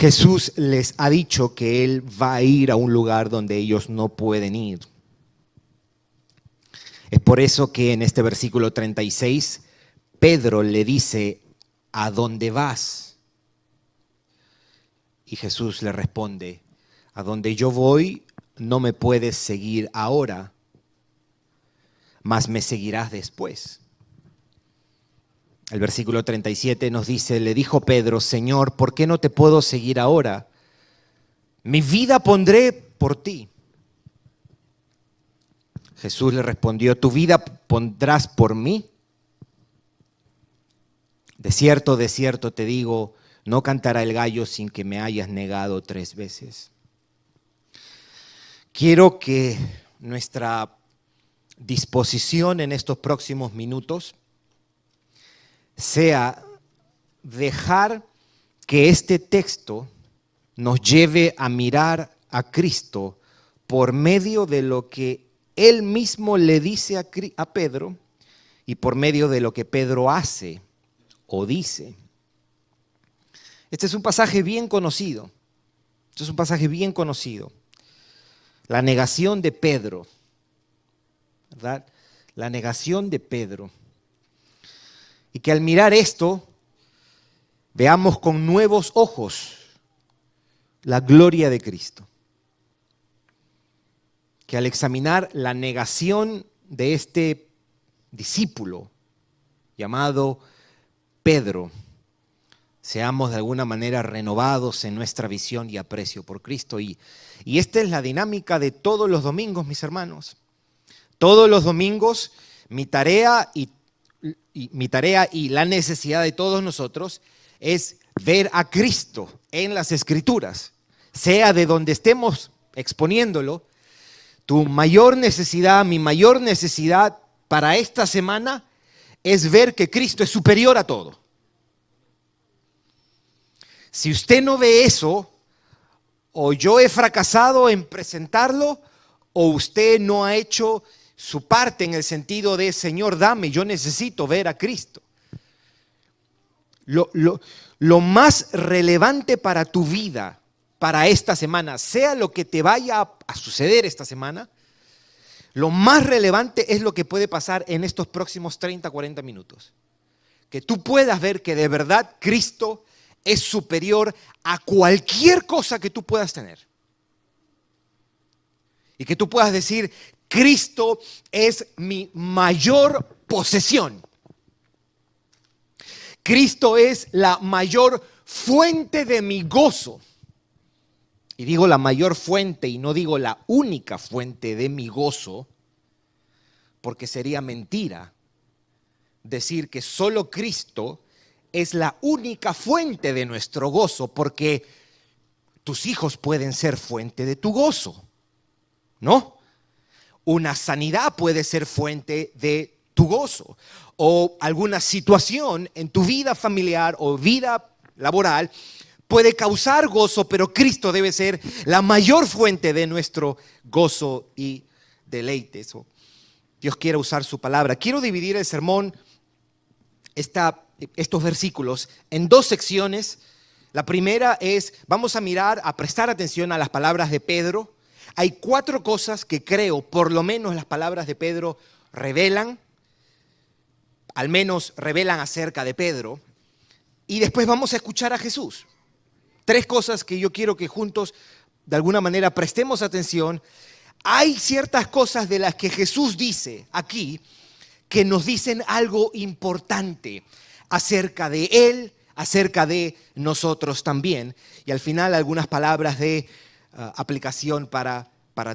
Jesús les ha dicho que Él va a ir a un lugar donde ellos no pueden ir. Es por eso que en este versículo 36, Pedro le dice, ¿a dónde vas? Y Jesús le responde, a donde yo voy no me puedes seguir ahora, mas me seguirás después. El versículo 37 nos dice, le dijo Pedro, Señor, ¿por qué no te puedo seguir ahora? Mi vida pondré por ti. Jesús le respondió, ¿tu vida pondrás por mí? De cierto te digo, no cantará el gallo sin que me hayas negado 3 veces. Quiero que nuestra disposición en estos próximos minutos sea dejar que este texto nos lleve a mirar a Cristo por medio de lo que Él mismo le dice a Pedro y por medio de lo que Pedro hace o dice. Este es un pasaje bien conocido. Este es un pasaje bien conocido. La negación de Pedro, ¿verdad? La negación de Pedro. Y que al mirar esto, veamos con nuevos ojos la gloria de Cristo. Que al examinar la negación de este discípulo llamado Pedro, seamos de alguna manera renovados en nuestra visión y aprecio por Cristo. Y esta es la dinámica de todos los domingos, mis hermanos. Todos los domingos mi tarea y la necesidad de todos nosotros es ver a Cristo en las Escrituras, sea de donde estemos exponiéndolo. Tu mayor necesidad, mi mayor necesidad para esta semana es ver que Cristo es superior a todo. Si usted no ve eso, o yo he fracasado en presentarlo, o usted no ha hecho su parte en el sentido de, Señor, dame, yo necesito ver a Cristo. Lo más relevante para tu vida, para esta semana, sea lo que te vaya a suceder esta semana, lo más relevante es lo que puede pasar en estos próximos 30, 40 minutos. Que tú puedas ver que de verdad Cristo es superior a cualquier cosa que tú puedas tener. Y que tú puedas decir, Cristo es mi mayor posesión. Cristo es la mayor fuente de mi gozo. Y digo la mayor fuente y no digo la única fuente de mi gozo, porque sería mentira decir que solo Cristo es la única fuente de nuestro gozo, porque tus hijos pueden ser fuente de tu gozo, ¿no? Una sanidad puede ser fuente de tu gozo, o alguna situación en tu vida familiar o vida laboral puede causar gozo, pero Cristo debe ser la mayor fuente de nuestro gozo y deleites. Dios quiere usar su palabra. Quiero dividir el sermón, estos versículos, en 2 secciones. La primera es, vamos a mirar, a prestar atención a las palabras de Pedro. Hay 4 cosas que creo, por lo menos las palabras de Pedro revelan, al menos revelan acerca de Pedro. Y después vamos a escuchar a Jesús. 3 cosas que yo quiero que juntos, de alguna manera, prestemos atención. Hay ciertas cosas de las que Jesús dice aquí que nos dicen algo importante acerca de Él, acerca de nosotros también. Y al final algunas palabras de aplicación para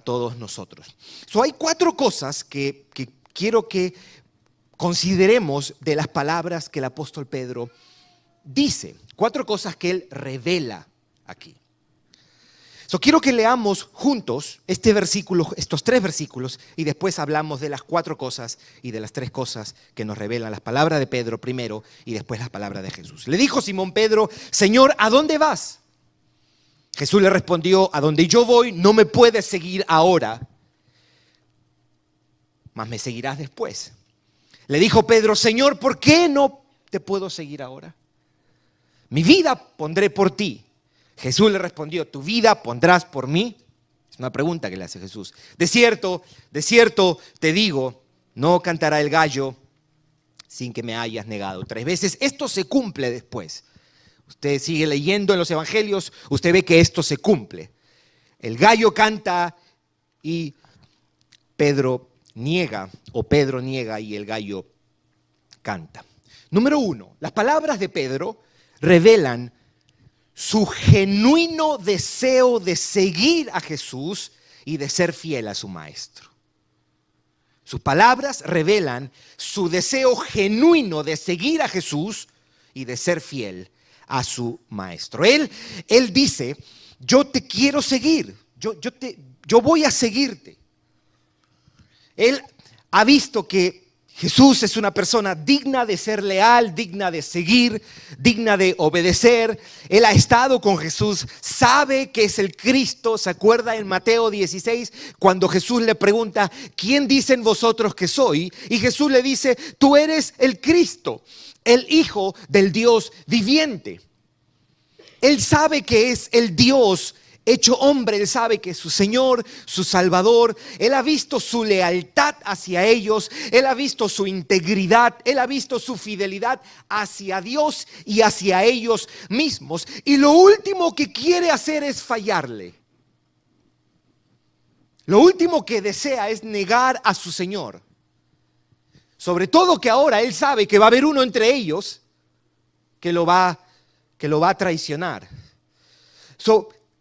todos nosotros. Hay 4 cosas que quiero que consideremos de las palabras que el apóstol Pedro dice. 4 cosas que él revela aquí. Quiero que leamos juntos este versículo, estos 3 versículos, y después hablamos de las 4 cosas y de las 3 cosas que nos revelan las palabras de Pedro primero y después las palabras de Jesús. Le dijo Simón Pedro, Señor, ¿a dónde vas? Jesús le respondió, a donde yo voy no me puedes seguir ahora, mas me seguirás después. Le dijo Pedro, Señor, ¿por qué no te puedo seguir ahora? Mi vida pondré por ti. Jesús le respondió, ¿tu vida pondrás por mí? Es una pregunta que le hace Jesús. De cierto te digo, no cantará el gallo sin que me hayas negado 3 veces. Esto se cumple después. Usted sigue leyendo en los evangelios, usted ve que esto se cumple. El gallo canta y Pedro niega y el gallo canta. Número 1, las palabras de Pedro revelan su genuino deseo de seguir a Jesús y de ser fiel a su maestro. Sus palabras revelan su deseo genuino de seguir a Jesús y de ser fiel a su maestro. Él dice, yo te quiero seguir, yo voy a seguirte. Él ha visto que Jesús es una persona digna de ser leal, digna de seguir, digna de obedecer. Él ha estado con Jesús, sabe que es el Cristo. ¿Se acuerda en Mateo 16 cuando Jesús le pregunta, ¿quién dicen vosotros que soy? Y Jesús le dice, tú eres el Cristo, el Hijo del Dios viviente. Él sabe que es el Dios hecho hombre, él sabe que es su Señor, su Salvador. Él ha visto su lealtad hacia ellos, él ha visto su integridad, él ha visto su fidelidad hacia Dios y hacia ellos mismos. Y lo último que quiere hacer es fallarle. Lo último que desea es negar a su Señor. Sobre todo que ahora él sabe que va a haber uno entre ellos que lo va a traicionar.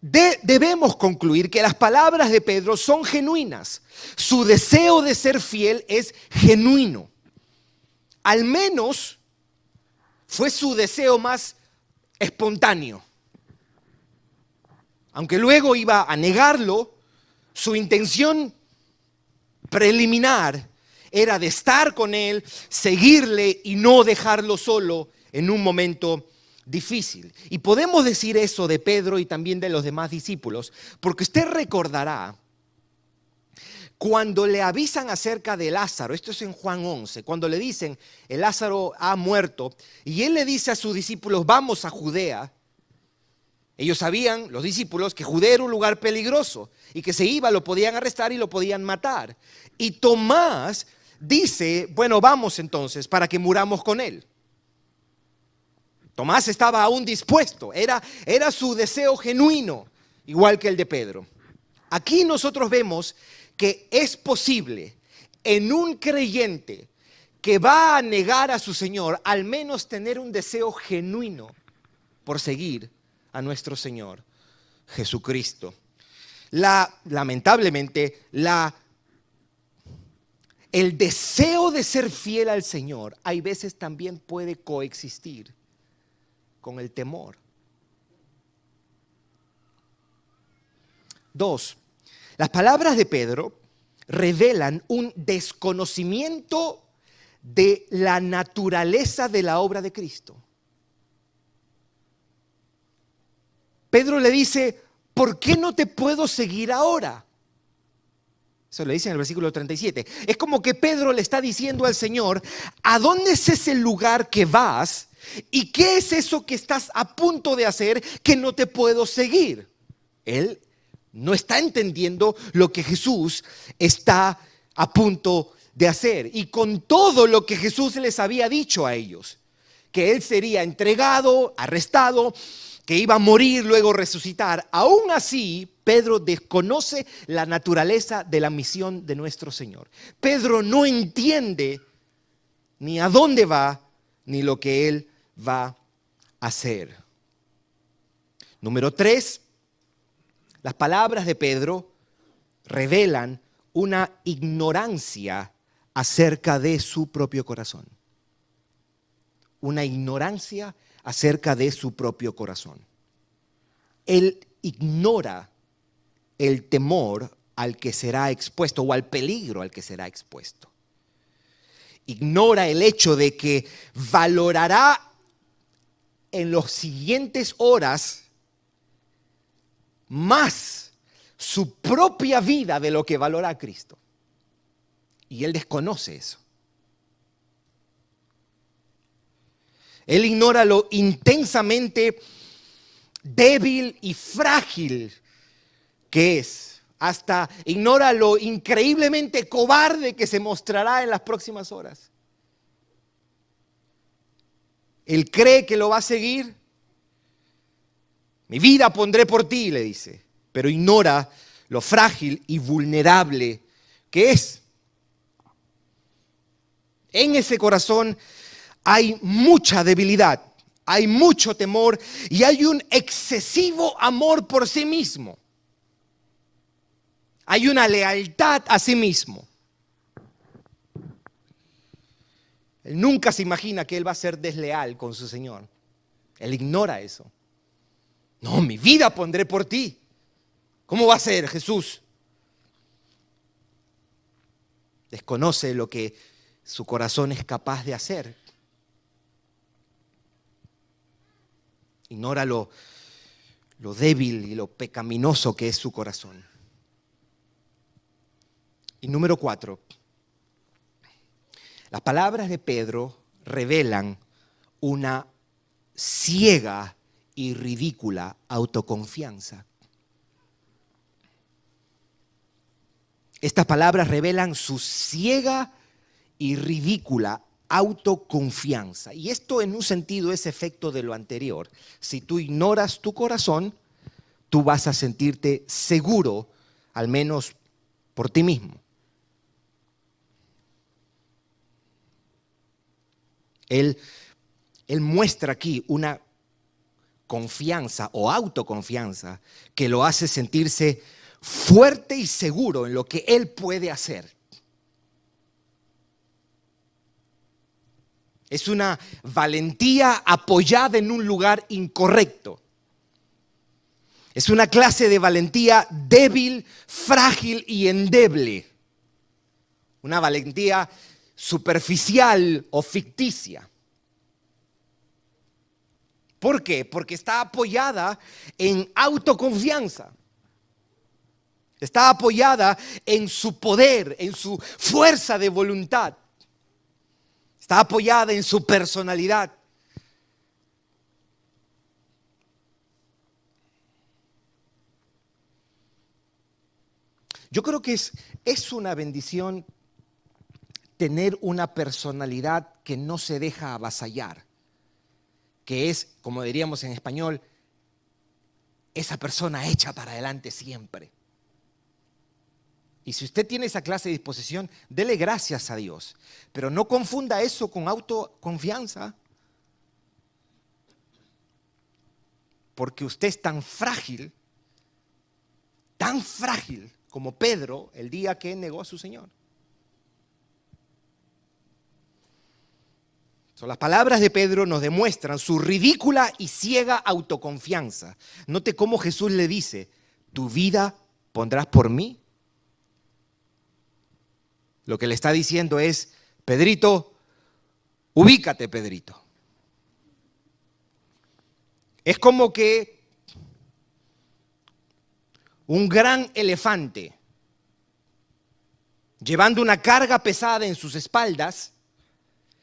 Debemos concluir que las palabras de Pedro son genuinas. Su deseo de ser fiel es genuino. Al menos fue su deseo más espontáneo. Aunque luego iba a negarlo, su intención preliminar era de estar con él, seguirle y no dejarlo solo en un momento difícil. Y podemos decir eso de Pedro y también de los demás discípulos, porque usted recordará cuando le avisan acerca de Lázaro, esto es en Juan 11, cuando le dicen, el Lázaro ha muerto, y él le dice a sus discípulos, vamos a Judea. Ellos sabían, los discípulos, que Judea era un lugar peligroso y que se iba, lo podían arrestar y lo podían matar. Y Tomás dice, bueno, vamos entonces para que muramos con él. Tomás estaba aún dispuesto, era su deseo genuino, igual que el de Pedro. Aquí nosotros vemos que es posible en un creyente que va a negar a su Señor, al menos tener un deseo genuino por seguir a nuestro Señor Jesucristo. Lamentablemente, el deseo de ser fiel al Señor, hay veces también puede coexistir con el temor. 2. Las palabras de Pedro revelan un desconocimiento de la naturaleza de la obra de Cristo. Pedro le dice, ¿por qué no te puedo seguir ahora? Eso le dice en el versículo 37. Es como que Pedro le está diciendo al Señor, ¿a dónde es ese lugar que vas? ¿Y qué es eso que estás a punto de hacer que no te puedo seguir? Él no está entendiendo lo que Jesús está a punto de hacer. Y con todo lo que Jesús les había dicho a ellos, que Él sería entregado, arrestado, que iba a morir, luego resucitar. Aún así, Pedro desconoce la naturaleza de la misión de nuestro Señor. Pedro no entiende ni a dónde va, ni lo que Él va a hacer. Número 3, las palabras de Pedro revelan una ignorancia acerca de su propio corazón. Una ignorancia acerca de su propio corazón. Él ignora el temor al que será expuesto o al peligro al que será expuesto. Ignora el hecho de que valorará en las siguientes horas más su propia vida de lo que valora a Cristo. Y él desconoce eso. Él ignora lo intensamente débil y frágil que es. Hasta ignora lo increíblemente cobarde que se mostrará en las próximas horas. Él cree que lo va a seguir. Mi vida pondré por ti, le dice, pero ignora lo frágil y vulnerable que es. En ese corazón hay mucha debilidad, hay mucho temor y hay un excesivo amor por sí mismo. Hay una lealtad a sí mismo. Él nunca se imagina que él va a ser desleal con su Señor. Él ignora eso. No, mi vida pondré por ti. ¿Cómo va a ser, Jesús? Desconoce lo que su corazón es capaz de hacer. Ignora lo débil y lo pecaminoso que es su corazón. Y número 4, las palabras de Pedro revelan una ciega y ridícula autoconfianza. Estas palabras revelan su ciega y ridícula autoconfianza. Y esto en un sentido es efecto de lo anterior. Si tú ignoras tu corazón, tú vas a sentirte seguro, al menos por ti mismo. Él muestra aquí una confianza o autoconfianza que lo hace sentirse fuerte y seguro en lo que él puede hacer. Es una valentía apoyada en un lugar incorrecto. Es una clase de valentía débil, frágil y endeble. Una valentía superficial o ficticia. ¿Por qué? Porque está apoyada en autoconfianza. Está apoyada en su poder, en su fuerza de voluntad. Está apoyada en su personalidad. Yo creo que es una bendición tener una personalidad que no se deja avasallar, que es, como diríamos en español, esa persona hecha para adelante siempre. Y si usted tiene esa clase de disposición, dele gracias a Dios, pero no confunda eso con autoconfianza, porque usted es tan frágil como Pedro el día que negó a su Señor. Las palabras de Pedro nos demuestran su ridícula y ciega autoconfianza. Note cómo Jesús le dice, ¿tu vida pondrás por mí? Lo que le está diciendo es, Pedrito, ubícate, Pedrito. Es como que un gran elefante llevando una carga pesada en sus espaldas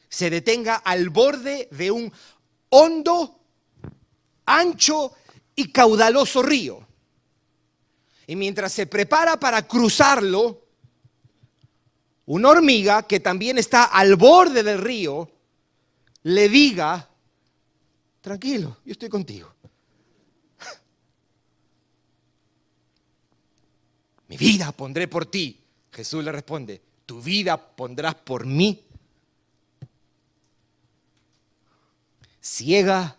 se detenga al borde de un hondo, ancho y caudaloso río. Y mientras se prepara para cruzarlo, una hormiga que también está al borde del río le diga, tranquilo, yo estoy contigo. Mi vida pondré por ti. Jesús le responde, ¿tu vida pondrás por mí? Ciega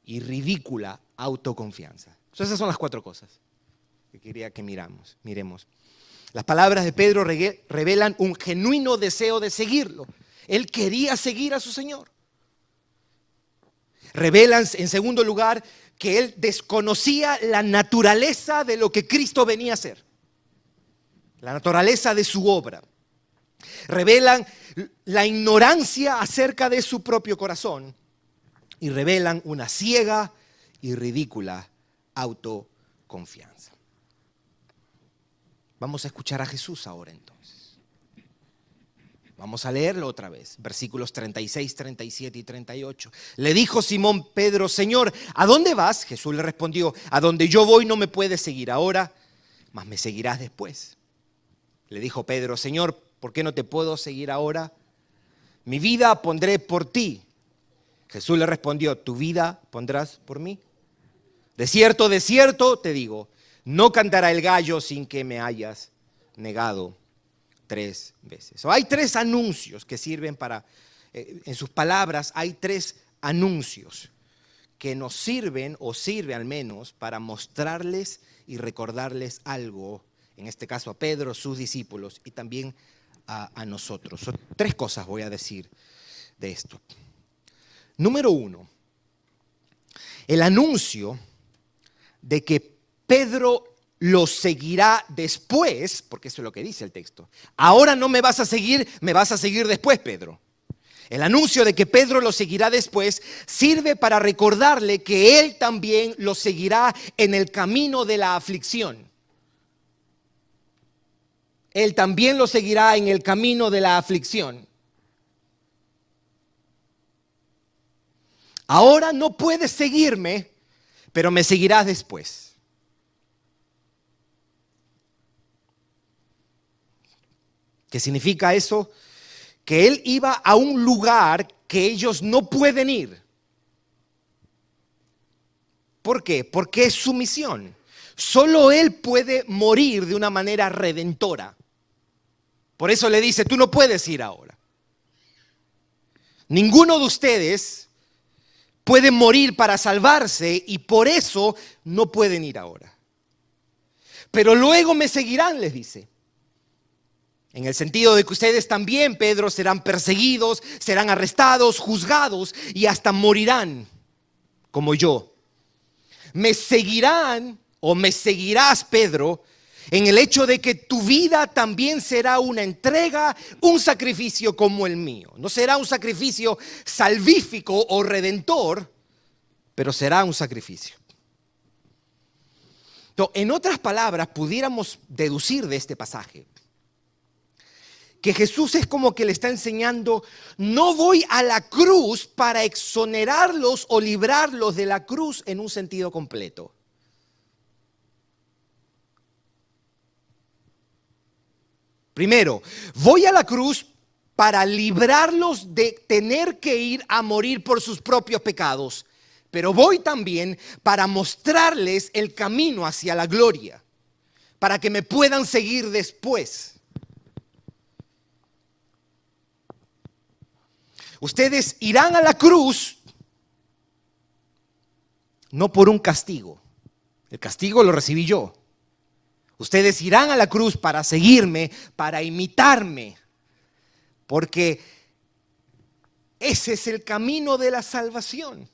y ridícula autoconfianza. Esas son las 4 cosas que quería que miremos. Las palabras de Pedro revelan un genuino deseo de seguirlo. Él quería seguir a su Señor. Revelan, en segundo lugar, que él desconocía la naturaleza de lo que Cristo venía a hacer. La naturaleza de su obra. Revelan la ignorancia acerca de su propio corazón. Y revelan una ciega y ridícula autoconfianza. Vamos a escuchar a Jesús ahora entonces. Vamos a leerlo otra vez, versículos 36, 37 y 38. Le dijo Simón Pedro: Señor, ¿a dónde vas? Jesús le respondió: a donde yo voy no me puedes seguir ahora, mas me seguirás después. Le dijo Pedro: Señor, ¿por qué no te puedo seguir ahora? Mi vida pondré por ti. Jesús le respondió: ¿tu vida pondrás por mí? De cierto te digo, no cantará el gallo sin que me hayas negado 3 veces. Hay 3 anuncios que sirven para, en sus palabras, hay 3 anuncios que nos sirven, o sirve al menos, para mostrarles y recordarles algo, en este caso a Pedro, sus discípulos, y también a nosotros. 3 cosas voy a decir de esto. Número 1, el anuncio de que Pedro lo seguirá después, porque eso es lo que dice el texto. Ahora no me vas a seguir, me vas a seguir después, Pedro. El anuncio de que Pedro lo seguirá después sirve para recordarle que él también lo seguirá en el camino de la aflicción. Él también lo seguirá en el camino de la aflicción. Ahora no puedes seguirme, pero me seguirás después. ¿Qué significa eso? Que él iba a un lugar que ellos no pueden ir. ¿Por qué? Porque es su misión. Solo él puede morir de una manera redentora. Por eso le dice: tú no puedes ir ahora. Ninguno de ustedes puede morir para salvarse y por eso no pueden ir ahora. Pero luego me seguirán, les dice. En el sentido de que ustedes también, Pedro, serán perseguidos, serán arrestados, juzgados y hasta morirán como yo. Me seguirán o me seguirás, Pedro, en el hecho de que tu vida también será una entrega, un sacrificio como el mío. No será un sacrificio salvífico o redentor, pero será un sacrificio. Entonces, en otras palabras, pudiéramos deducir de este pasaje que Jesús es como que le está enseñando: no voy a la cruz para exonerarlos o librarlos de la cruz en un sentido completo. Primero, voy a la cruz para librarlos de tener que ir a morir por sus propios pecados, pero voy también para mostrarles el camino hacia la gloria, para que me puedan seguir después. Ustedes irán a la cruz no por un castigo. El castigo lo recibí yo. Ustedes irán a la cruz para seguirme, para imitarme, porque ese es el camino de la salvación.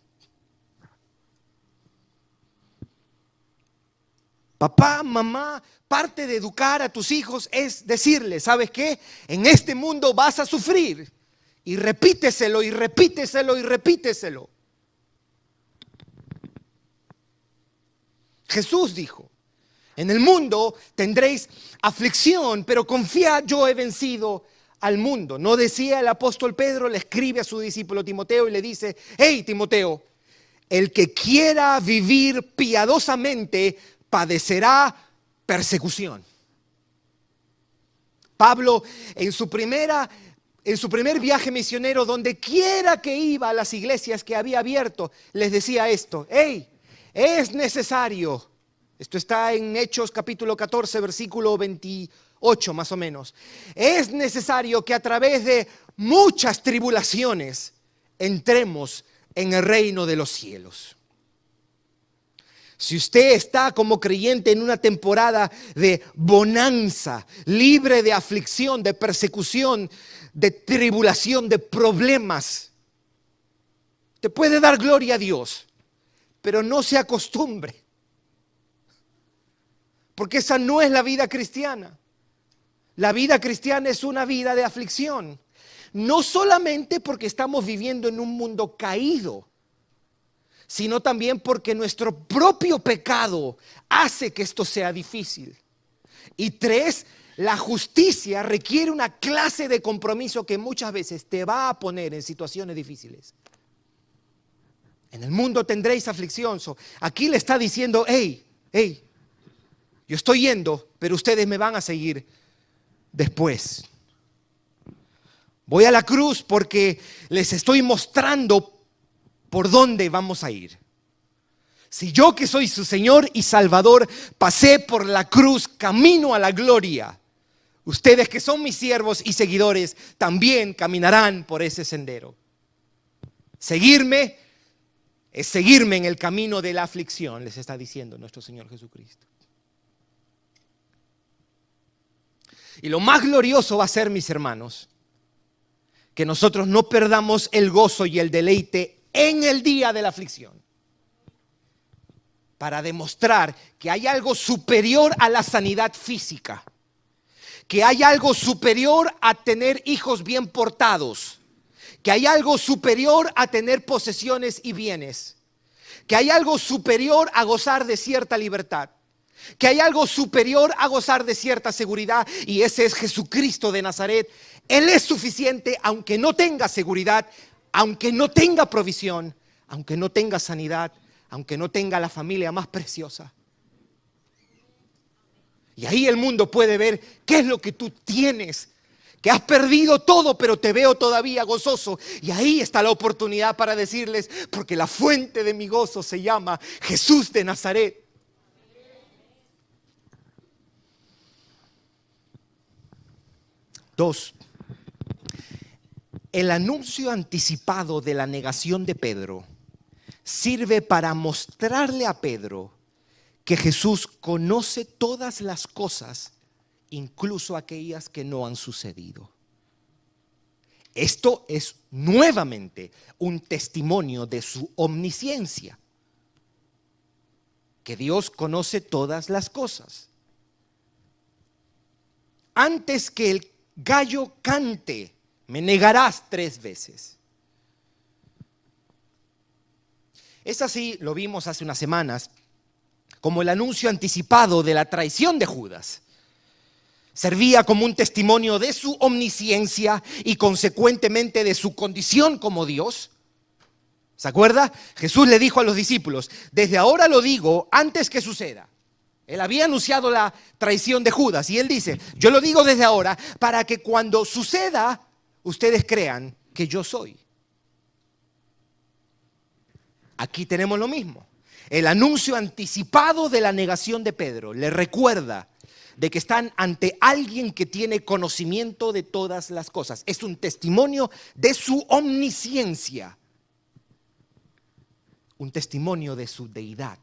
Papá, mamá, parte de educar a tus hijos es decirles: ¿sabes qué? En este mundo vas a sufrir. Y repíteselo, y repíteselo, y repíteselo. Jesús dijo: en el mundo tendréis aflicción, pero confiad, yo he vencido al mundo. ¿No decía el apóstol Pedro? Le escribe a su discípulo Timoteo y le dice: hey, Timoteo, el que quiera vivir piadosamente padecerá persecución. Pablo, en su primer viaje misionero, donde quiera que iba a las iglesias que había abierto, les decía esto: hey, es necesario. Esto está en Hechos capítulo 14, versículo 28 más o menos. Es necesario que a través de muchas tribulaciones entremos en el reino de los cielos. Si usted está como creyente en una temporada de bonanza, libre de aflicción, de persecución, de tribulación, de problemas, te puede dar gloria a Dios, pero no se acostumbre, porque esa no es la vida cristiana. La vida cristiana es una vida de aflicción, no solamente porque estamos viviendo en un mundo caído, sino también porque nuestro propio pecado hace que esto sea difícil. Y 3, La justicia requiere una clase de compromiso que muchas veces te va a poner en situaciones difíciles. En el mundo tendréis aflicción. Aquí le está diciendo, hey, yo estoy yendo, pero ustedes me van a seguir después. Voy a la cruz porque les estoy mostrando por dónde vamos a ir. Si yo, que soy su Señor y Salvador, pasé por la cruz camino a la gloria, ustedes, que son mis siervos y seguidores, también caminarán por ese sendero. Seguirme es seguirme en el camino de la aflicción, les está diciendo nuestro Señor Jesucristo. Y lo más glorioso va a ser, mis hermanos, que nosotros no perdamos el gozo y el deleite en el día de la aflicción, para demostrar que hay algo superior a la sanidad física, que hay algo superior a tener hijos bien portados, que hay algo superior a tener posesiones y bienes, que hay algo superior a gozar de cierta libertad, que hay algo superior a gozar de cierta seguridad, y ese es Jesucristo de Nazaret. Él es suficiente, aunque no tenga seguridad, aunque no tenga provisión, aunque no tenga sanidad, aunque no tenga la familia más preciosa. Y ahí el mundo puede ver qué es lo que tú tienes, que has perdido todo, pero te veo todavía gozoso. Y ahí está la oportunidad para decirles, porque la fuente de mi gozo se llama Jesús de Nazaret. Dos, el anuncio anticipado de la negación de Pedro sirve para mostrarle a Pedro que Jesús conoce todas las cosas, incluso aquellas que no han sucedido. Esto es nuevamente un testimonio de su omnisciencia, que Dios conoce todas las cosas. Antes que el gallo cante, me negarás 3 veces. Es así, lo vimos hace unas semanas, como el anuncio anticipado de la traición de Judas. Servía como un testimonio de su omnisciencia y consecuentemente de su condición como Dios. ¿Se acuerda? Jesús le dijo a los discípulos, desde ahora lo digo antes que suceda. Él había anunciado la traición de Judas y él dice, yo lo digo desde ahora para que cuando suceda, ustedes crean que yo soy. Aquí tenemos lo mismo. El anuncio anticipado de la negación de Pedro le recuerda de que están ante alguien que tiene conocimiento de todas las cosas. Es un testimonio de su omnisciencia, un testimonio de su deidad.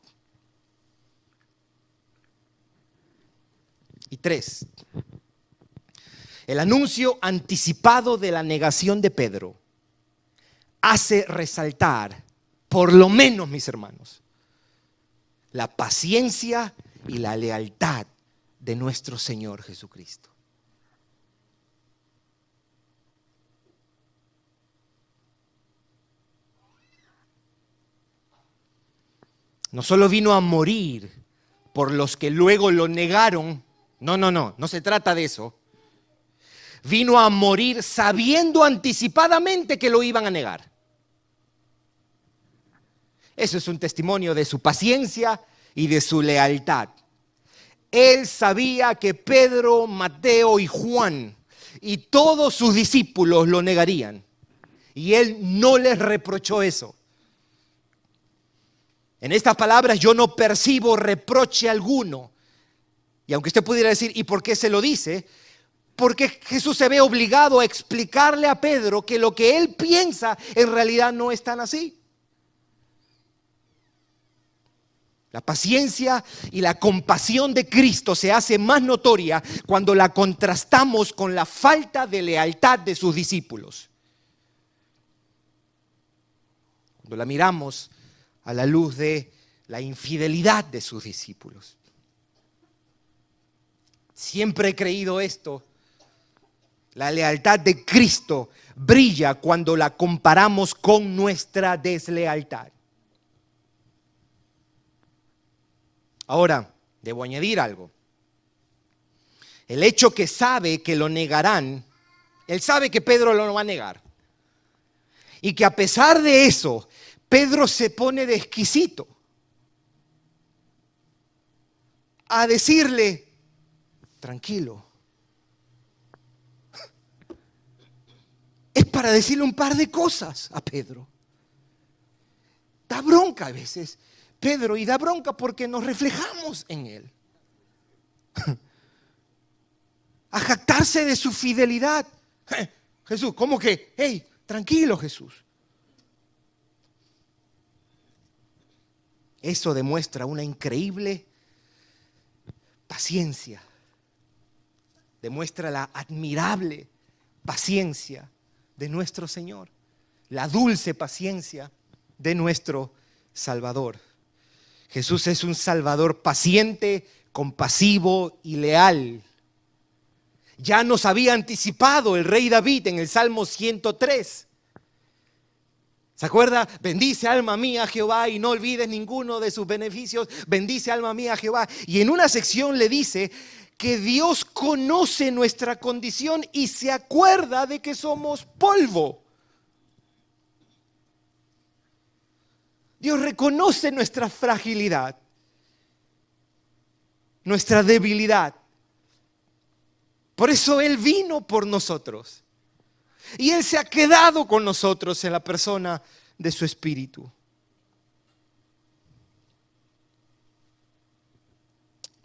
Y 3, el anuncio anticipado de la negación de Pedro hace resaltar, por lo menos, mis hermanos, la paciencia y la lealtad de nuestro Señor Jesucristo. No solo vino a morir por los que luego lo negaron. No se trata de eso. Vino a morir sabiendo anticipadamente que lo iban a negar. Eso es un testimonio de su paciencia y de su lealtad. Él sabía que Pedro, Mateo y Juan y todos sus discípulos lo negarían. Y él no les reprochó eso. En estas palabras yo no percibo reproche alguno. Y aunque usted pudiera decir, ¿y por qué se lo dice? Porque Jesús se ve obligado a explicarle a Pedro que lo que él piensa en realidad no es tan así. La paciencia y la compasión de Cristo se hace más notoria cuando la contrastamos con la falta de lealtad de sus discípulos. Cuando la miramos a la luz de la infidelidad de sus discípulos. Siempre he creído esto. La lealtad de Cristo brilla cuando la comparamos con nuestra deslealtad. Ahora, debo añadir algo. el hecho que sabe que lo negarán, él sabe que Pedro lo va a negar. Y que a pesar de eso, Pedro se pone de exquisito a decirle, tranquilo. Es para decirle un par de cosas a Pedro. Da bronca a veces, Pedro, y da bronca porque nos reflejamos en él. A jactarse de su fidelidad. Jesús, ¿cómo que? Hey, tranquilo, Jesús. Eso demuestra una increíble paciencia. Demuestra la admirable paciencia de nuestro Señor. La dulce paciencia de nuestro Salvador. Jesús es un Salvador paciente, compasivo y leal. Ya nos había anticipado el rey David en el Salmo 103. ¿Se acuerda? Bendice alma mía a Jehová y no olvides ninguno de sus beneficios. Bendice alma mía a Jehová. Y en una sección le dice que Dios conoce nuestra condición y se acuerda de que somos polvo. Dios reconoce nuestra fragilidad, nuestra debilidad. Por eso Él vino por nosotros. Y Él se ha quedado con nosotros en la persona de su Espíritu.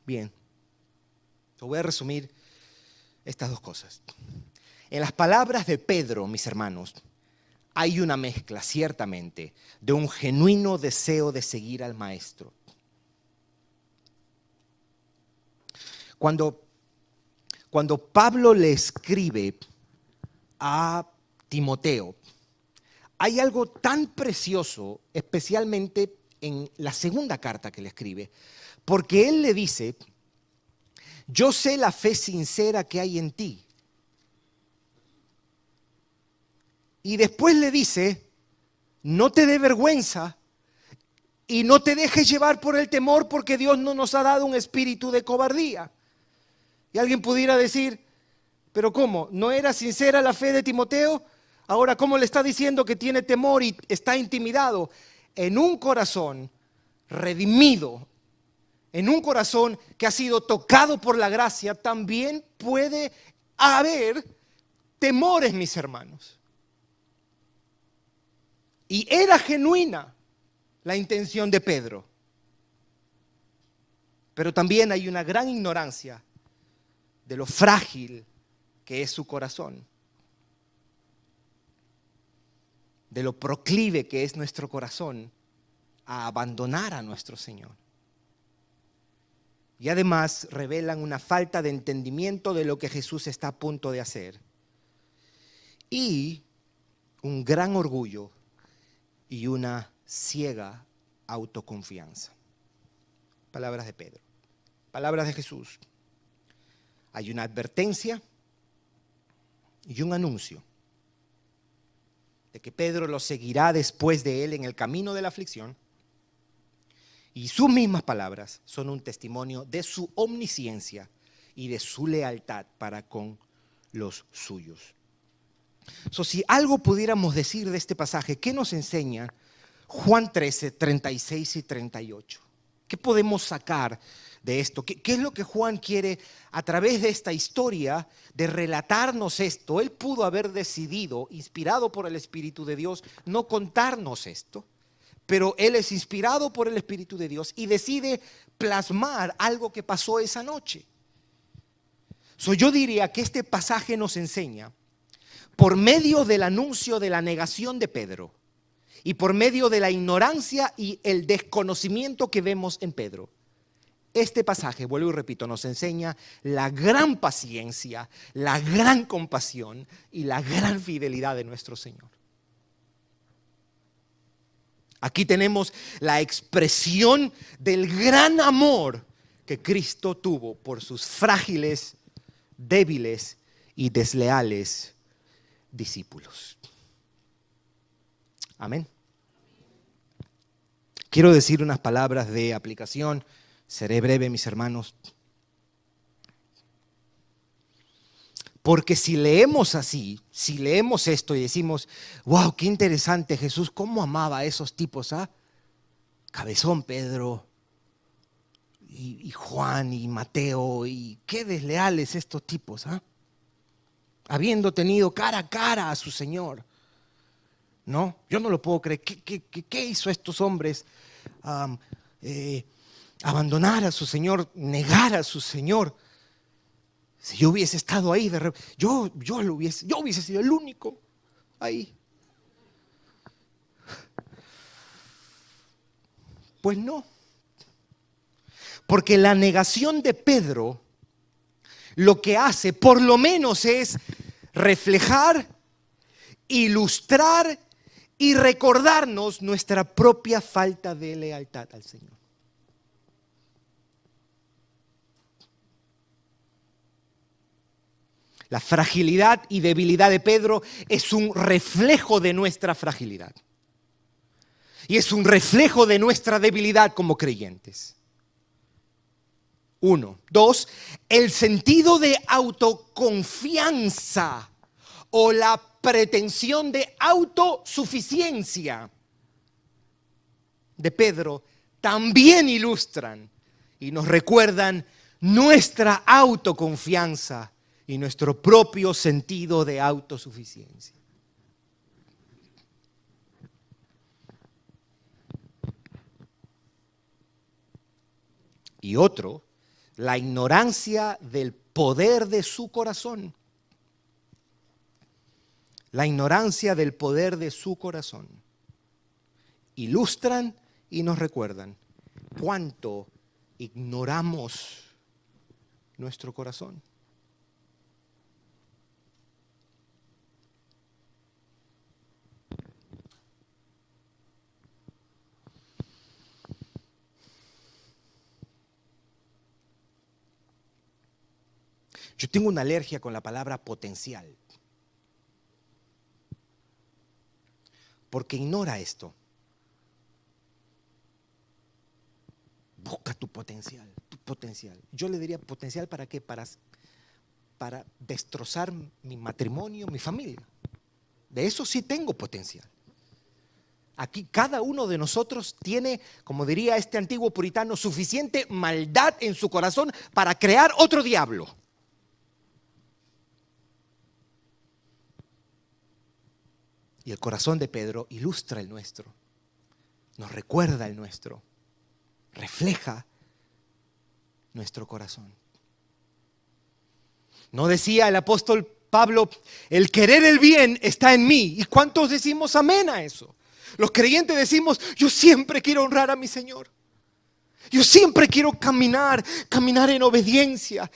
Bien, yo voy a resumir estas dos cosas. En las palabras de Pedro, mis hermanos, hay una mezcla, ciertamente, de un genuino deseo de seguir al Maestro. Cuando Pablo le escribe a Timoteo, hay algo tan precioso, especialmente en la segunda carta que le escribe, porque él le dice, yo sé la fe sincera que hay en ti. Y después le dice, no te dé vergüenza y no te dejes llevar por el temor, porque Dios no nos ha dado un espíritu de cobardía. Y alguien pudiera decir, pero ¿cómo? ¿No era sincera la fe de Timoteo? Ahora, ¿cómo le está diciendo que tiene temor y está intimidado? En un corazón redimido, en un corazón que ha sido tocado por la gracia, también puede haber temores, mis hermanos. Y era genuina la intención de Pedro. Pero también hay una gran ignorancia de lo frágil que es su corazón, de lo proclive que es nuestro corazón a abandonar a nuestro Señor. Y además revelan una falta de entendimiento de lo que Jesús está a punto de hacer. Y un gran orgullo y una ciega autoconfianza. Palabras de Pedro. Palabras de Jesús. Hay una advertencia y un anuncio de que Pedro lo seguirá después de él en el camino de la aflicción. Y sus mismas palabras son un testimonio de su omnisciencia y de su lealtad para con los suyos. Si algo pudiéramos decir de este pasaje, ¿qué nos enseña Juan 13, 36 y 38? ¿Qué podemos sacar de esto? ¿Qué es lo que Juan quiere a través de esta historia de relatarnos esto? Él pudo haber decidido, inspirado por el Espíritu de Dios, no contarnos esto, pero él es inspirado por el Espíritu de Dios y decide plasmar algo que pasó esa noche. Yo diría que este pasaje nos enseña, por medio del anuncio de la negación de Pedro y por medio de la ignorancia y el desconocimiento que vemos en Pedro, este pasaje, vuelvo y repito, nos enseña la gran paciencia, la gran compasión y la gran fidelidad de nuestro Señor. Aquí tenemos la expresión del gran amor que Cristo tuvo por sus frágiles, débiles y desleales discípulos. Amén. Quiero decir unas palabras de aplicación. Seré breve, mis hermanos. Porque si leemos así, si leemos esto y decimos, wow, qué interesante Jesús, cómo amaba a esos tipos, ¿ah? Cabezón Pedro y Juan y Mateo, y qué desleales estos tipos, ¿ah? Habiendo tenido cara a cara a su Señor. No, yo no lo puedo creer. ¿Qué hizo estos hombres? Abandonar a su Señor, negar a su Señor. Si yo hubiese estado ahí, yo hubiese sido el único ahí. Pues no. Porque la negación de Pedro lo que hace, por lo menos, es reflejar, ilustrar y recordarnos nuestra propia falta de lealtad al Señor. La fragilidad y debilidad de Pedro es un reflejo de nuestra fragilidad. Y es un reflejo de nuestra debilidad como creyentes. 1. 2. El sentido de autoconfianza o la pretensión de autosuficiencia de Pedro también ilustran y nos recuerdan nuestra autoconfianza y nuestro propio sentido de autosuficiencia. Y otro, la ignorancia del poder de su corazón. La ignorancia del poder de su corazón. Ilustran y nos recuerdan cuánto ignoramos nuestro corazón. Yo tengo una alergia con la palabra potencial. Porque ignora esto. Busca tu potencial, tu potencial. Yo le diría potencial ¿para qué? Para destrozar mi matrimonio, mi familia. De eso sí tengo potencial. Aquí cada uno de nosotros tiene, como diría este antiguo puritano, suficiente maldad en su corazón para crear otro diablo. Y el corazón de Pedro ilustra el nuestro, nos recuerda el nuestro, refleja nuestro corazón. ¿No decía el apóstol Pablo, el querer el bien está en mí? ¿Y cuántos decimos amén a eso? Los creyentes decimos, yo siempre quiero honrar a mi Señor. Yo siempre quiero caminar en obediencia,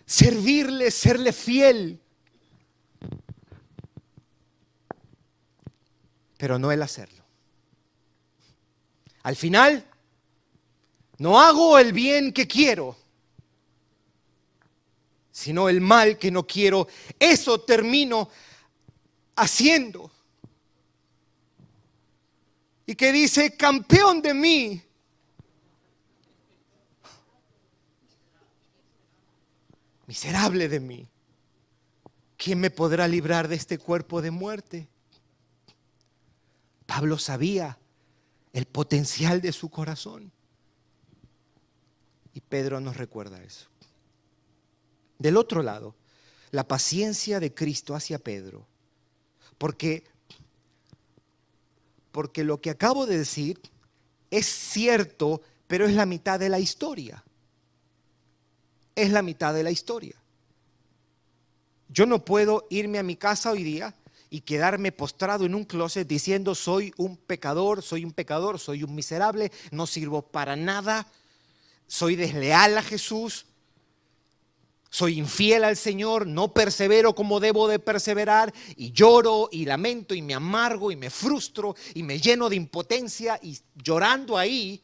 servirle, serle fiel. Pero no el hacerlo. Al final, no hago el bien que quiero, sino el mal que no quiero. Eso termino haciendo. Y que dice, campeón de mí. Miserable de mí. ¿Quién me podrá librar de este cuerpo de muerte? Pablo sabía el potencial de su corazón. Y Pedro nos recuerda eso. Del otro lado, la paciencia de Cristo hacia Pedro. Porque lo que acabo de decir es cierto, pero es la mitad de la historia. Es la mitad de la historia. Yo no puedo irme a mi casa hoy día y quedarme postrado en un closet diciendo soy un pecador, soy un miserable, no sirvo para nada, soy desleal a Jesús, soy infiel al Señor, no persevero como debo de perseverar y lloro y lamento y me amargo y me frustro y me lleno de impotencia y llorando ahí.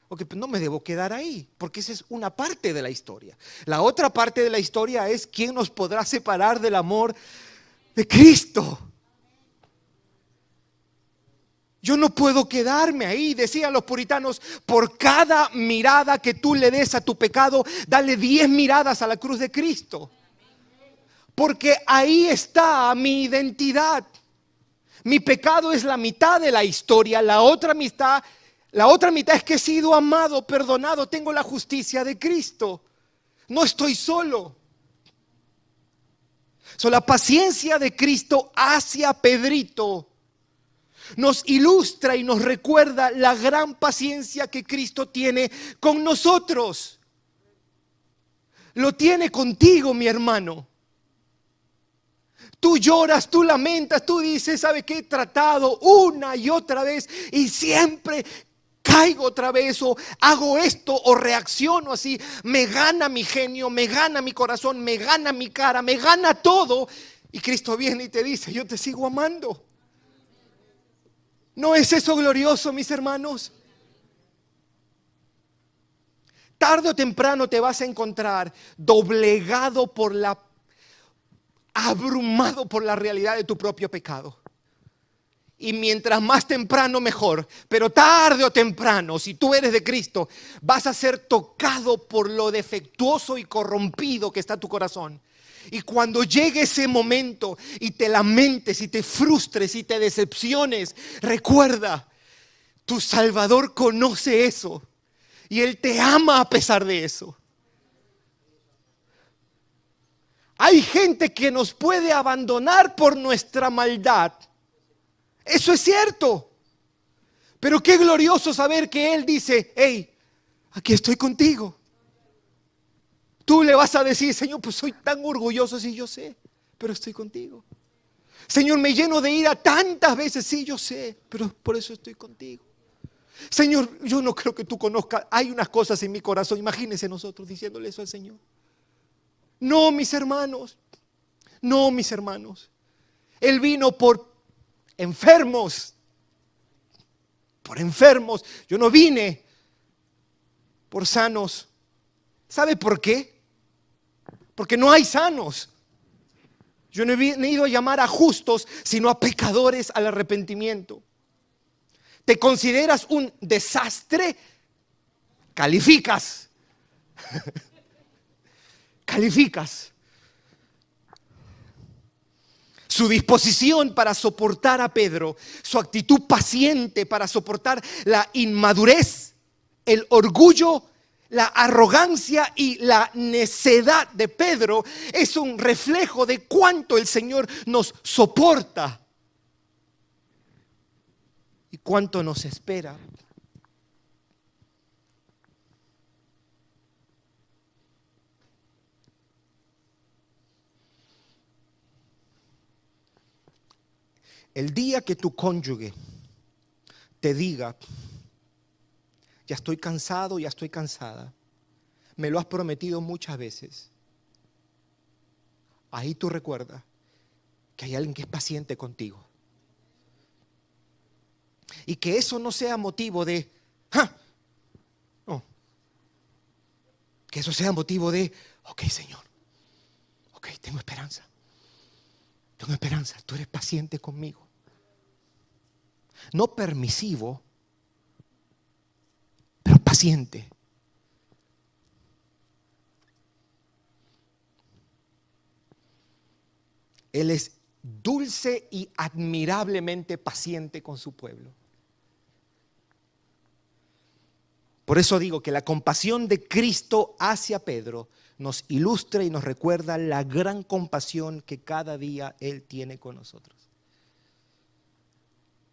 Ok, pues no me debo quedar ahí, porque esa es una parte de la historia. La otra parte de la historia es ¿quién nos podrá separar del amor de Cristo? Yo no puedo quedarme ahí, decían los puritanos, por cada mirada que tú le des a tu pecado, dale 10 miradas a la cruz de Cristo. Porque ahí está mi identidad. Mi pecado es la mitad de la historia, la otra mitad es que he sido amado, perdonado, tengo la justicia de Cristo. No estoy solo. La paciencia de Cristo hacia Pedrito nos ilustra y nos recuerda la gran paciencia que Cristo tiene con nosotros. Lo tiene contigo, mi hermano. Tú lloras, tú lamentas, tú dices, ¿sabe qué? He tratado una y otra vez y siempre caigo otra vez, o hago esto o reacciono así. Me gana mi genio, me gana mi corazón, me gana mi cara, me gana todo. Y Cristo viene y te dice, yo te sigo amando. ¿No es eso glorioso, mis hermanos? Tarde o temprano te vas a encontrar abrumado por la realidad de tu propio pecado. Y mientras más temprano mejor, pero tarde o temprano, si tú eres de Cristo, vas a ser tocado por lo defectuoso y corrompido que está tu corazón. Y cuando llegue ese momento y te lamentes y te frustres y te decepciones, recuerda, tu Salvador conoce eso y Él te ama a pesar de eso. Hay gente que nos puede abandonar por nuestra maldad. Eso es cierto. Pero qué glorioso saber que Él dice, hey, aquí estoy contigo. Tú le vas a decir, Señor, pues soy tan orgulloso, sí, yo sé, pero estoy contigo. Señor, me lleno de ira tantas veces, sí, yo sé, pero por eso estoy contigo. Señor, yo no creo que tú conozcas, hay unas cosas en mi corazón, imagínense nosotros diciéndole eso al Señor. No, mis hermanos, no, mis hermanos. Él vino por enfermos. Yo no vine por sanos. ¿Sabe por qué? Porque no hay sanos. Yo no he venido a llamar a justos, sino a pecadores al arrepentimiento. ¿Te consideras un desastre? Calificas. Calificas. Su disposición para soportar a Pedro, su actitud paciente para soportar la inmadurez, el orgullo, la arrogancia y la necedad de Pedro es un reflejo de cuánto el Señor nos soporta y cuánto nos espera. El día que tu cónyuge te diga, ya estoy cansado, ya estoy cansada, me lo has prometido muchas veces, ahí tú recuerdas que hay alguien que es paciente contigo. Y que eso no sea motivo de, no, que eso sea motivo de, ok, Señor, ok, tengo esperanza, tú eres paciente conmigo. No permisivo, pero paciente. Él es dulce y admirablemente paciente con su pueblo. Por eso digo que la compasión de Cristo hacia Pedro nos ilustra y nos recuerda la gran compasión que cada día Él tiene con nosotros.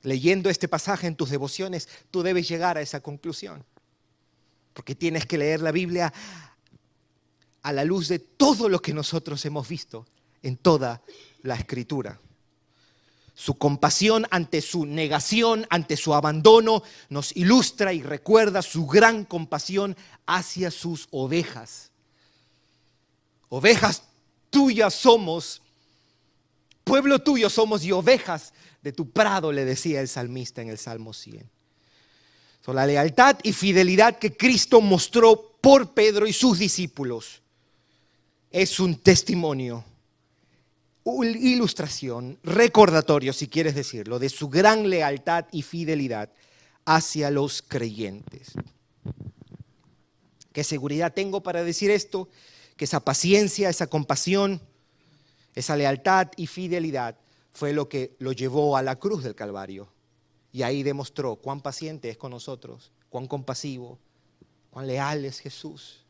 Leyendo este pasaje en tus devociones, tú debes llegar a esa conclusión. Porque tienes que leer la Biblia a la luz de todo lo que nosotros hemos visto en toda la Escritura. Su compasión ante su negación, ante su abandono, nos ilustra y recuerda su gran compasión hacia sus ovejas. Ovejas tuyas somos, pueblo tuyo somos y ovejas de tu prado, le decía el salmista en el Salmo 100. La lealtad y fidelidad que Cristo mostró por Pedro y sus discípulos es un testimonio, una ilustración, recordatorio, si quieres decirlo, de su gran lealtad y fidelidad hacia los creyentes. ¿Qué seguridad tengo para decir esto? Que esa paciencia, esa compasión Esa lealtad y fidelidad fue lo que lo llevó a la cruz del Calvario. Y ahí demostró cuán paciente es con nosotros, cuán compasivo, cuán leal es Jesús.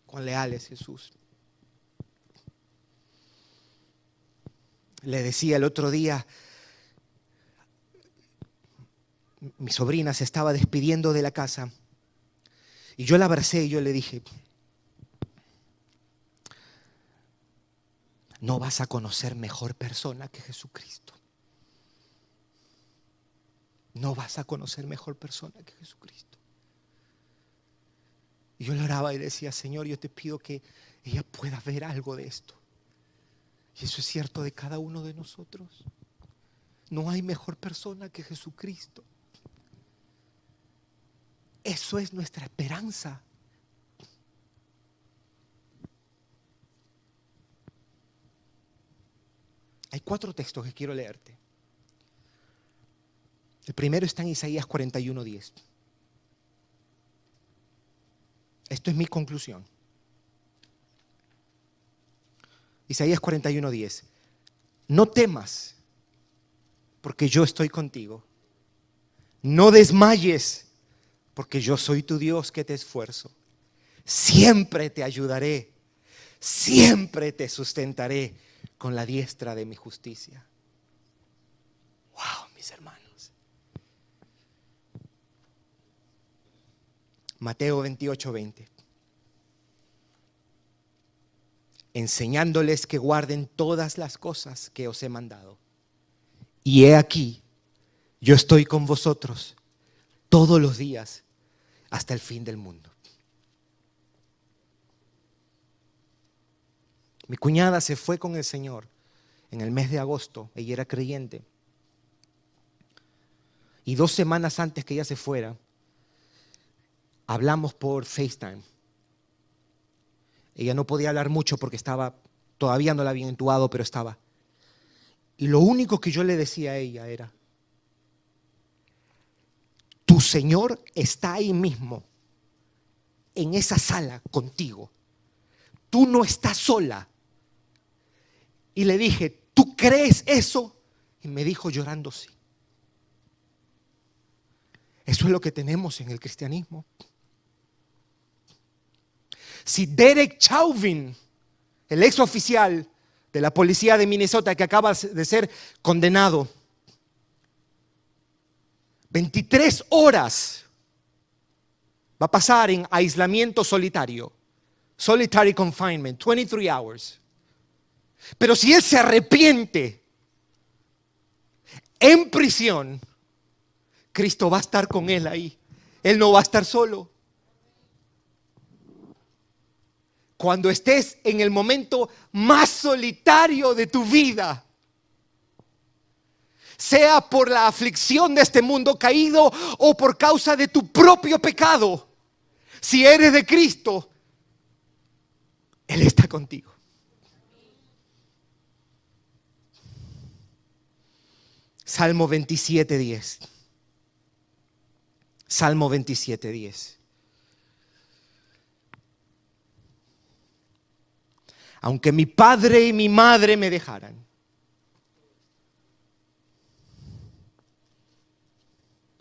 Cuán leal es Jesús. Le decía el otro día, mi sobrina se estaba despidiendo de la casa y yo la abracé y yo le dije, no vas a conocer mejor persona que Jesucristo. No vas a conocer mejor persona que Jesucristo. Y yo le oraba y decía, Señor, yo te pido que ella pueda ver algo de esto. Y eso es cierto de cada uno de nosotros. No hay mejor persona que Jesucristo. Eso es nuestra esperanza. Hay 4 textos que quiero leerte. El primero está en Isaías 41:10. Esto es mi conclusión. Isaías 41:10. No temas, porque yo estoy contigo. No desmayes, porque yo soy tu Dios que te esfuerzo. Siempre te ayudaré, siempre te sustentaré con la diestra de mi justicia. Wow, mis hermanos. Mateo 28:20. Enseñándoles que guarden todas las cosas que os he mandado. Y he aquí, yo estoy con vosotros todos los días hasta el fin del mundo. Mi cuñada se fue con el Señor en el mes de agosto. Ella era creyente. Y 2 semanas antes que ella se fuera, hablamos por FaceTime. Ella no podía hablar mucho porque todavía no la habían intubado, pero estaba. Y lo único que yo le decía a ella era, tu Señor está ahí mismo, en esa sala contigo. Tú no estás sola. Y le dije, ¿tú crees eso? Y me dijo llorando, sí. Eso es lo que tenemos en el cristianismo. Si Derek Chauvin, el ex oficial de la policía de Minnesota que acaba de ser condenado, 23 horas va a pasar en aislamiento solitario, solitary confinement, 23 hours. Pero si él se arrepiente en prisión, Cristo va a estar con él ahí. Él no va a estar solo. Cuando estés en el momento más solitario de tu vida, sea por la aflicción de este mundo caído o por causa de tu propio pecado, si eres de Cristo, Él está contigo. Salmo 27:10. Salmo 27:10. Aunque mi padre y mi madre me dejaran,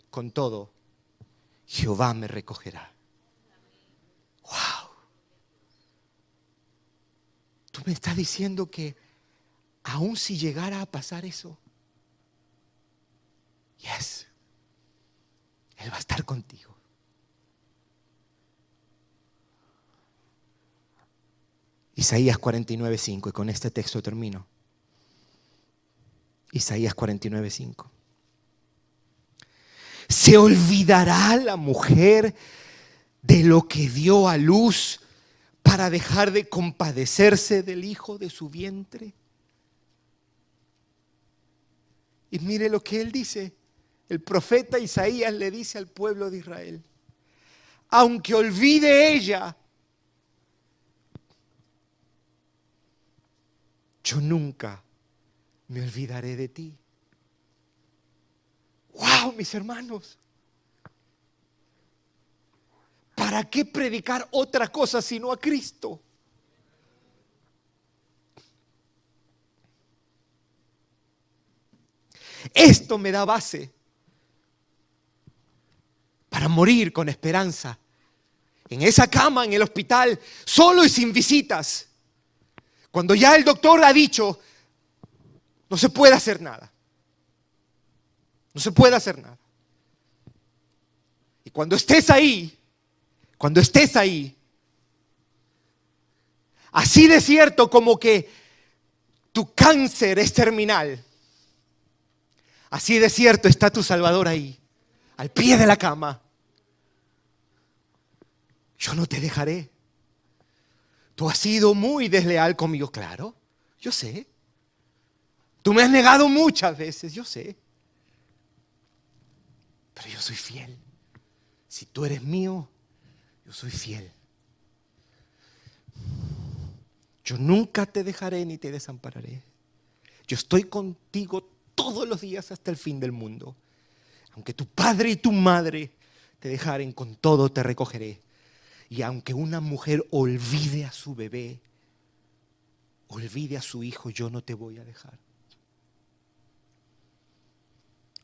con todo, Jehová me recogerá. Wow. Tú me estás diciendo que aun si llegara a pasar eso, yes, Él va a estar contigo. Isaías 49:5, y con este texto termino. Isaías 49:5. ¿Se olvidará la mujer de lo que dio a luz para dejar de compadecerse del hijo de su vientre? Y mire lo que él dice. El profeta Isaías le dice al pueblo de Israel, aunque olvide ella, yo nunca me olvidaré de ti. ¡Wow, mis hermanos! ¿Para qué predicar otra cosa sino a Cristo? Esto me da base para morir con esperanza. En esa cama, en el hospital, solo y sin visitas. Cuando ya el doctor ha dicho, no se puede hacer nada. No se puede hacer nada. Y cuando estés ahí, así de cierto como que tu cáncer es terminal, así de cierto está tu Salvador ahí, al pie de la cama. Yo no te dejaré. Tú has sido muy desleal conmigo, claro, yo sé. Tú me has negado muchas veces, yo sé. Pero yo soy fiel. Si tú eres mío, yo soy fiel. Yo nunca te dejaré ni te desampararé. Yo estoy contigo todos los días hasta el fin del mundo. Aunque tu padre y tu madre te dejaren, con todo te recogeré. Y aunque una mujer olvide a su bebé, olvide a su hijo, yo no te voy a dejar.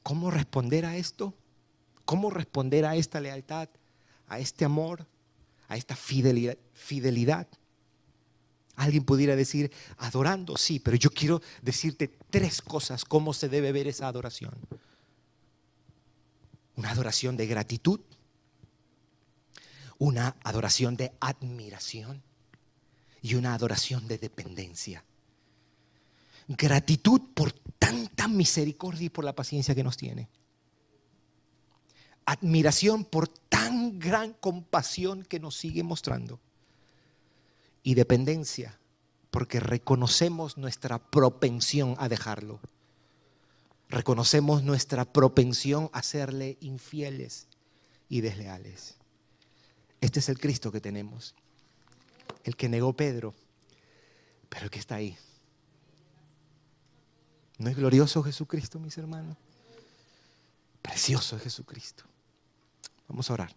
¿Cómo responder a esto? ¿Cómo responder a esta lealtad, a este amor, a esta fidelidad? Alguien pudiera decir, adorando, sí, pero yo quiero decirte 3 cosas, cómo se debe ver esa adoración. Una adoración de gratitud, una adoración de admiración y una adoración de dependencia. Gratitud por tanta misericordia y por la paciencia que nos tiene. Admiración por tan gran compasión que nos sigue mostrando. Y dependencia porque reconocemos nuestra propensión a dejarlo. Reconocemos nuestra propensión a serle infieles y desleales. Este es el Cristo que tenemos. El que negó Pedro, pero el que está ahí. ¿No es glorioso Jesucristo, mis hermanos? Precioso es Jesucristo. Vamos a orar.